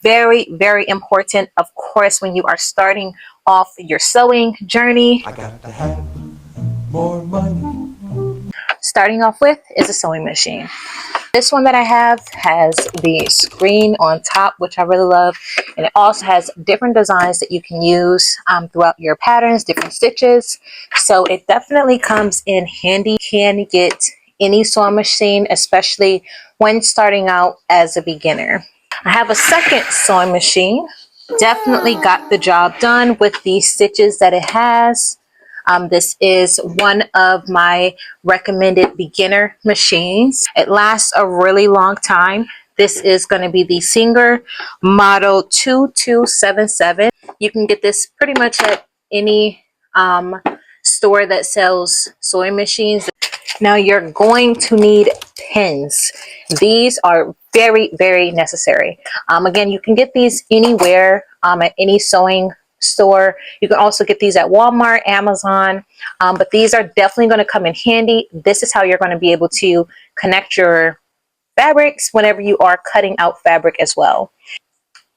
Very, very important, of course, when you are starting off your sewing journey. I got to have more money. Starting off with is a sewing machine. This one that I have has the screen on top, which I really love, and it also has different designs that you can use throughout your patterns, different stitches. So it definitely comes in handy. You can get any sewing machine, especially when starting out as a beginner. I have a second sewing machine. Definitely got the job done with the stitches that it has. This is one of my recommended beginner machines. It lasts a really long time. This is going to be the Singer Model 2277. You can get this pretty much at any store that sells sewing machines. Now you're going to need pins. These are very, very necessary. Again, you can get these anywhere at any sewing store. You can also get these at Walmart, Amazon, but these are definitely going to come in handy. This is how you're going to be able to connect your fabrics whenever you are cutting out fabric as well.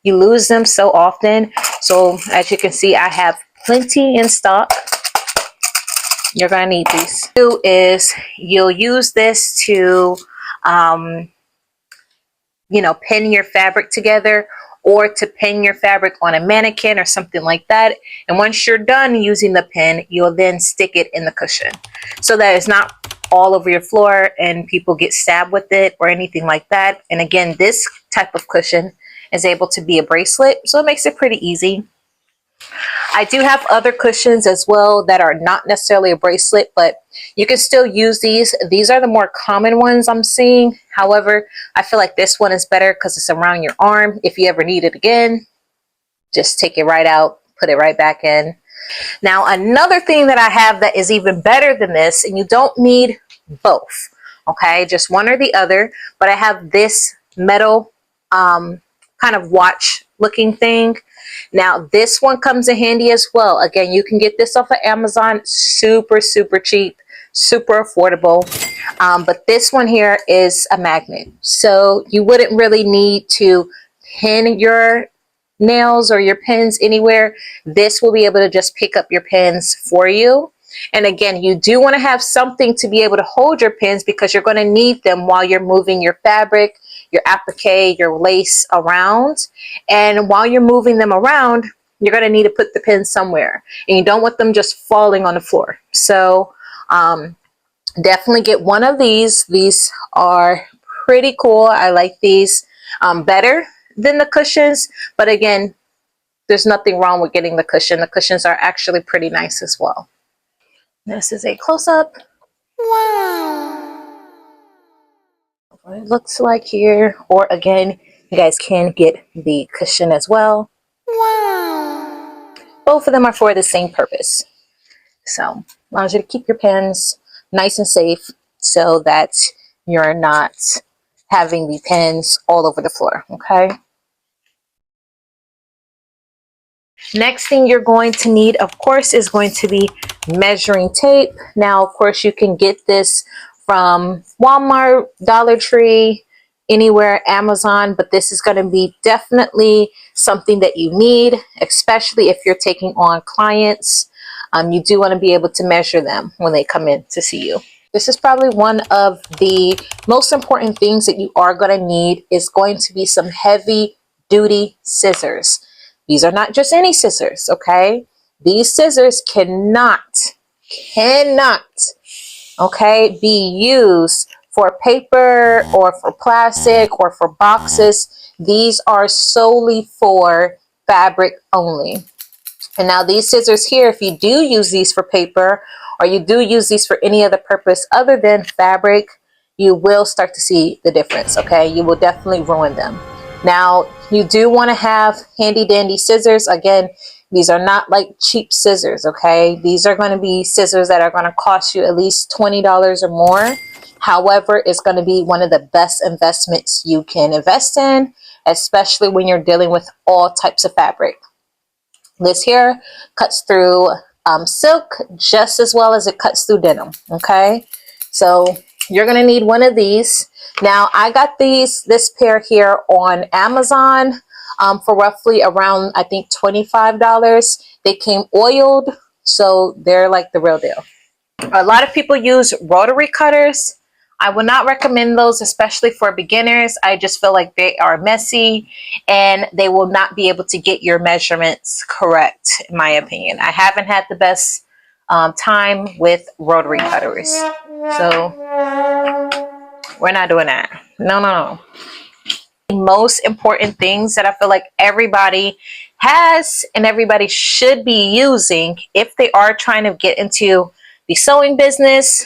You lose them so often. So as you can see, I have plenty in stock. You're going to need these. Two is you'll use this to pin your fabric together, or to pin your fabric on a mannequin or something like that. And once you're done using the pin, you'll then stick it in the cushion so that it's not all over your floor and people get stabbed with it or anything like that. And again, this type of cushion is able to be a bracelet, so it makes it pretty easy. I do have other cushions as well that are not necessarily a bracelet, but you can still use these. These are the more common ones I'm seeing. However, I feel like this one is better because it's around your arm. If you ever need it again, just take it right out, put it right back in. Now, another thing that I have that is even better than this, and you don't need both, okay? Just one or the other, but I have this metal kind of watch looking thing. Now this one comes in handy as well. Again, you can get this off of Amazon, super, super cheap, super affordable. But this one here is a magnet. So you wouldn't really need to pin your nails or your pins anywhere. This will be able to just pick up your pins for you. And again, you do want to have something to be able to hold your pins because you're going to need them while you're moving your fabric, your applique, your lace around. And while you're moving them around, you're going to need to put the pins somewhere. And you don't want them just falling on the floor. So definitely get one of these. These are pretty cool. I like these better than the cushions. But again, there's nothing wrong with getting the cushion. The cushions are actually pretty nice as well. This is a close-up. Wow. What it looks like here. Or again, you guys can get the cushion as well. Wow. Both of them are for the same purpose. So allows you to keep your pens nice and safe so that you're not having the pens all over the floor, okay? Next thing you're going to need, of course, is going to be measuring tape. Now, of course, you can get this from Walmart, Dollar Tree, anywhere, Amazon, but this is going to be definitely something that you need, especially if you're taking on clients. You do want to be able to measure them when they come in to see you. This is probably one of the most important things that you are going to need is going to be some heavy duty scissors. These are not just any scissors, okay? These scissors cannot, okay, be used for paper or for plastic or for boxes. These are solely for fabric only. And now these scissors here, if you do use these for paper or you do use these for any other purpose other than fabric, you will start to see the difference, okay? You will definitely ruin them. Now, you do want to have handy dandy scissors. Again, these are not like cheap scissors, okay? These are going to be scissors that are going to cost you at least $20 or more. However, it's going to be one of the best investments you can invest in, especially when you're dealing with all types of fabric. This here cuts through silk just as well as it cuts through denim, okay? So you're going to need one of these. Now, I got this pair here on Amazon. for roughly around, I think, $25. They came oiled, so they're like the real deal. A lot of people use rotary cutters. I would not recommend those, especially for beginners. I just feel like they are messy and they will not be able to get your measurements correct, in my opinion. I haven't had the best time with rotary cutters. So we're not doing that. No, no, no. The most important things that I feel like everybody has and everybody should be using if they are trying to get into the sewing business.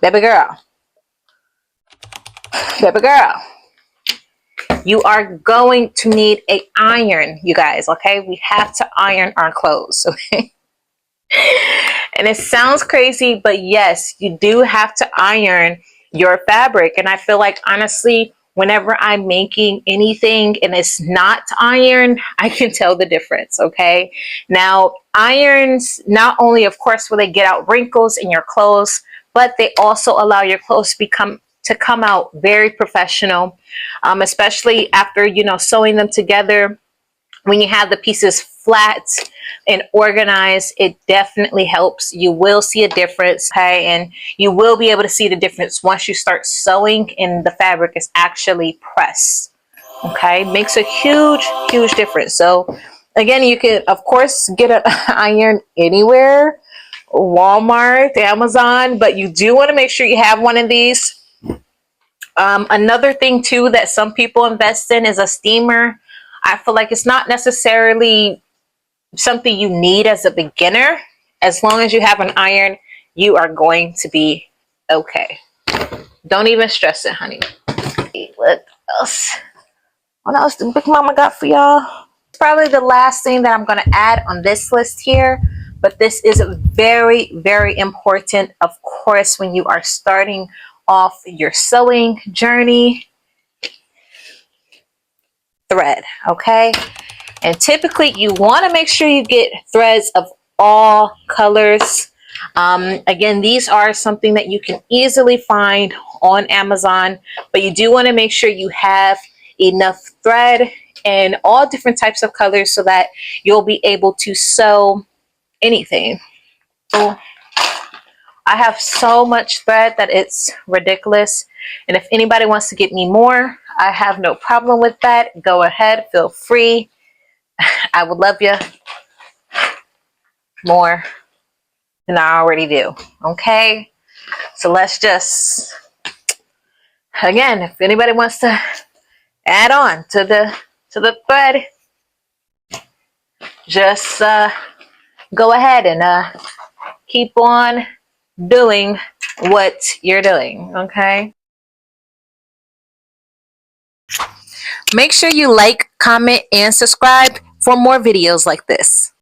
Baby girl, baby girl, you are going to need an iron, you guys, okay? We have to iron our clothes, okay? And it sounds crazy, but yes, you do have to iron your fabric. And I feel like, honestly, whenever I'm making anything and it's not ironed, I can tell the difference, okay? Now, irons, not only, of course, will they get out wrinkles in your clothes, but they also allow your clothes to come out very professional, especially after, you know, sewing them together. When you have the pieces flat and organized, it definitely helps. You will see a difference, okay? And you will be able to see the difference once you start sewing and the fabric is actually pressed, okay? Makes a huge, huge difference. So again, you can, of course, get an iron anywhere, Walmart, Amazon, but you do want to make sure you have one of these. Another thing too that some people invest in is a steamer. I feel like it's not necessarily something you need as a beginner. As long as you have an iron, you are going to be okay. Don't even stress it, honey. What else? What else did Big Mama got for y'all? Probably the last thing that I'm going to add on this list here, but this is very, very important, of course, when you are starting off your sewing journey. Thread, okay? And typically you want to make sure you get threads of all colors. Again, these are something that you can easily find on Amazon, but you do want to make sure you have enough thread in all different types of colors so that you'll be able to sew anything. So I have so much thread that it's ridiculous. And if anybody wants to get me more, I have no problem with that. Go ahead, feel free. I would love you more than I already do. Okay? So let's just, again, if anybody wants to add on to the thread, just go ahead and keep on doing what you're doing. Okay? Make sure you like, comment, and subscribe for more videos like this.